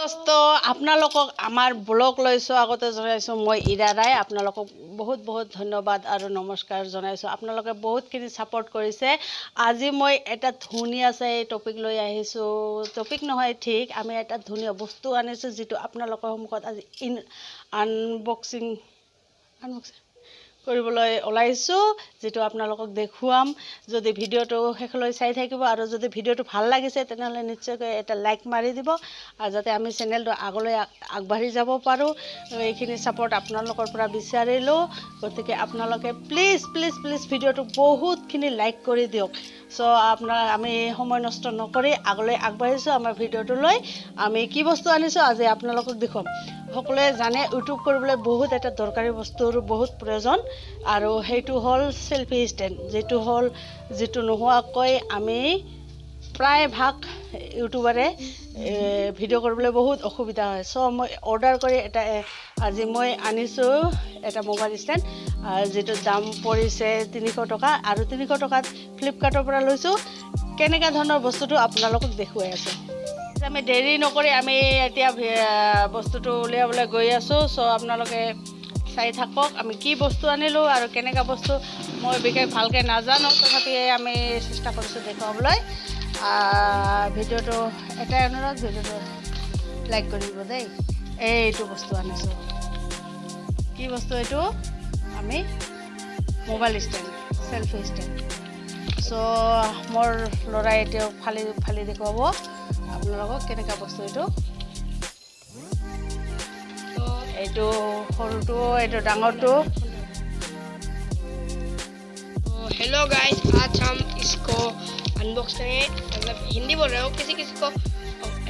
দোস্ত আপোনালোকক আমাৰ ব্লগ লৈছোঁ আগতে জনাইছোঁ মই ইৰা ৰায় আপোনালোকক বহুত বহুত ধন্যবাদ আৰু নমস্কাৰ জনাইছোঁ আপোনালোকে বহুতখিনি ছাপোৰ্ট কৰিছে আজি মই এটা ধুনীয়া চাই টপিক লৈ আহিছোঁ টপিক নহয় ঠিক আমি এটা ধুনীয়া বস্তু আনিছোঁ যিটো আপোনালোকৰ সন্মুখত আজি আনবক্সিং কৰিবলৈ ওলাইছোঁ যেটো আপোনালোকক দেখুৱাম যদি ভিডিওটো শেষলৈ চাই থাকিব আৰু যদি ভিডিওটো ভাল লাগিছে তেনেহলে নিশ্চয়কৈ এটা লাইক মাৰি দিব আৰু যাতে আমি চেনেলটো আগলৈ আগবাঢ়ি যাব পাৰো এইখিনি সাপোৰ্ট আপোনালোকৰ পৰা বিচাৰিলো গতিকে আপোনালোকে প্লিজ প্লিজ প্লিজ ভিডিওটো বহুতখিনি লাইক কৰি দিয়ক সো আমি সময় নষ্ট নকৰি আগলৈ আগবাঢ়িছোঁ আমাৰ ভিডিওটো লৈ আমি কি বস্তু আনিছোঁ আজি আপোনালোকক দেখুৱাম সকলোৱে জানে ইউটিউব কৰিবলৈ বহুত এটা দৰকাৰী বস্তুৰ বহুত প্ৰয়োজন আৰু হেতু হল সেলফি ষ্টেণ্ড যেটো নোহোৱাকৈ আমি প্ৰায় ভাগ ইউটিউবাৰে ভিডিও কৰিবলৈ বহুত অসুবিধা হয় সো মই অৰ্ডাৰ কৰি এটা আজি মই আনিছোঁ এটা মোবাইল ষ্টেণ্ড যেটো দাম পৰিছে 300 টকা আৰু 300 টকাত ফ্লিপকাৰ্টৰ পৰা লৈছোঁ কেনেকা ধৰণৰ বস্তুটো আপোনালোকক দেখুৱাই আছোঁ আমি দেৰি নকৰি আমি এতিয়া বস্তুটো উলিয়াবলৈ গৈ আছোঁ সো আপোনালোকে চাই থাকক আমি কি বস্তু আনিলোঁ আৰু কেনেকা বস্তু মই বিশেষ ভালকৈ নাজানো তথাপি আমি চেষ্টা কৰিছোঁ দেখুৱাবলৈ ভিডিওটো এটাই অনুৰোধ ভিডিওটো লাইক কৰি দিব দেই এইটো বস্তু আনিছোঁ কি বস্তু এইটো আমি mobile stand selfie stand so মোৰ ল'ৰাই এতিয়া ফালি দেখুৱাব আপোনালোকক কেনেকা বস্তু এইটো সৰুটো এইটো ডাঙৰটো हेलो गाइस आज हम इसको अनबॉक्स करेंगे मतलब हिंदी बोल रहे हो किसी किसी को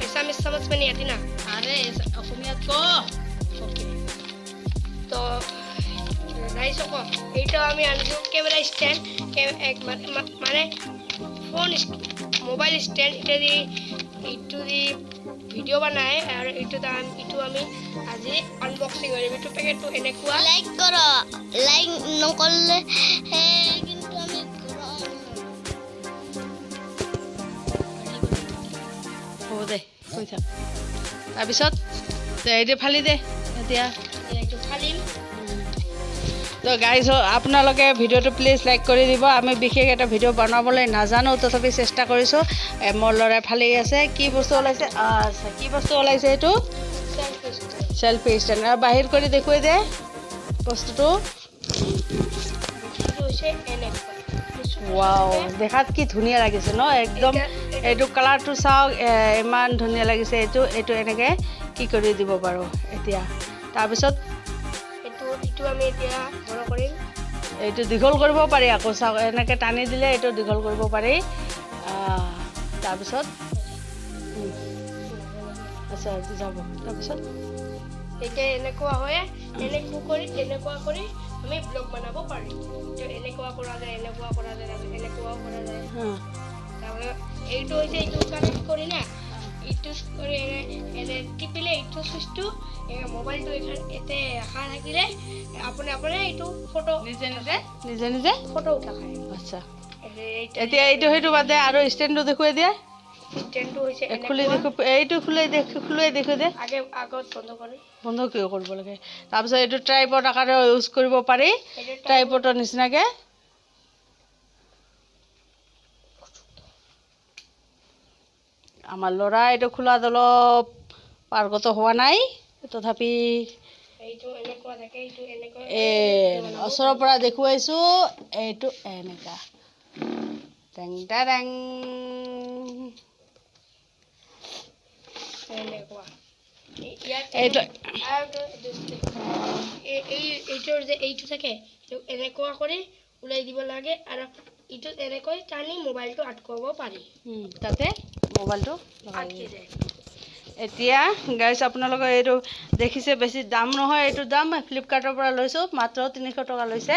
ऐसा में समझ में नहीं आती ना अरे অসমীয়াত ক ओके तो गाइस को এইটা আমি আনছো ক্যামেরা স্ট্যান্ড এক মানে ফোন মোবাইল স্ট্যান্ড এটা দি ভিডিও বানায় আর এইটো আমি আজি আনবক্সিং কৰিম এইটো পেকেটটো এনেকুৱা লাইক কৰা লাইক নকৰলে কিন্তু আমি হ'ব দে কৈ থাক তাৰপিছত এইটো ফালি দে এতিয়া এইটো ফালিম তো গাইজ আপোনালোকে ভিডিওটো প্লিজ লাইক কৰি দিব আমি বিশেষ এটা ভিডিও বনাবলৈ নাজানো তথাপি চেষ্টা কৰিছোঁ মোৰ ল'ৰাই ফালি আছে কি বস্তু ওলাইছে আচ্ছা কি বস্তু ওলাইছে এইটো সেলফি ষ্টেণ্ড আৰু বাহিৰ কৰি দেখুৱাই দে বস্তুটো ৱাও দেখাত কি ধুনীয়া লাগিছে ন একদম এইটো কালাৰটো চাওক ইমান ধুনীয়া লাগিছে এইটো এনেকৈ কি কৰি দিব পাৰোঁ এতিয়া তাৰপিছত এইটো আমি এতিয়া বড় কৰিম এইটো দীঘল কৰিব পাৰি আকৌ চাওক এনেকৈ টানি দিলে এইটো দীঘল কৰিব পাৰি তাৰপিছত আচ্ছা এইটো যাব তাৰপিছত এতিয়া এনেকুৱা হয় এনেকুৱা কৰি আমি ব্লগ বনাব পাৰিম এনেকুৱা কৰা যায় এনেকুৱাও কৰা যায় তাৰপৰা এইটো হৈছে এইটো কানেক্ট কৰি না এইটো কৰি এনে টিপিলে এইটো চুইচটো মোবাইলটো এতে ৰাখা থাকিলে আপুনি এইটো ফটো নিজে নিজে ফটো উঠা খায় আচ্ছা এতিয়া এইটো সেইটো বাদে আৰু ষ্টেণ্ডটো দেখুৱাই দিয়া ষ্টেণ্ডটো হৈছে খুলি দেখো এইটো খুলাই দেখুৱাই দে আগত বন্ধ কিয় কৰিব লাগে তাৰপিছত এইটো ট্ৰাইপড আকাৰে ইউজ কৰিব পাৰি ট্ৰাইপডৰ নিচিনাকৈ আমাৰ ল'ৰা এইটো খোলাত অলপ পাৰ্গত হোৱা নাই তথাপি ওচৰৰ পৰা দেখুৱাইছোঁ এইটো এনেকা টেং টেং এইটো থাকে এনেকুৱা কৰি ওলাই দিব লাগে আৰু এইটো এনেকৈ টানি মোবাইলটো আটকাব পাৰি তাতে মোবাইলটো আটকি যায় এতিয়া গাইজ আপোনালোকে এইটো দেখিছে বেছি দাম নহয় এইটো দাম ফ্লিপকাৰ্টৰ পৰা লৈছোঁ মাত্ৰ 300 টকা লৈছে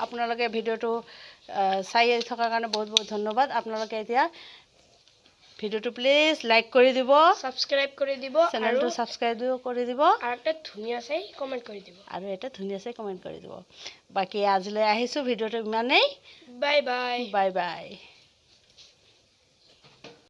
আপোনালোকে ভিডিওটো চাই থকাৰ কাৰণে বহুত বহুত ধন্যবাদ আপোনালোকে এতিয়া ভিডিওটো প্লিজ লাইক কৰি দিব সাবস্ক্ৰাইব কৰি দিব চেনেলটো সাবস্ক্ৰাইব কৰি দিব আৰু এটা ধুনীয়া চাই কমেন্ট কৰি দিব বাকি আজিলৈ আহিছোঁ ভিডিওটো ইমানেই বাই বাই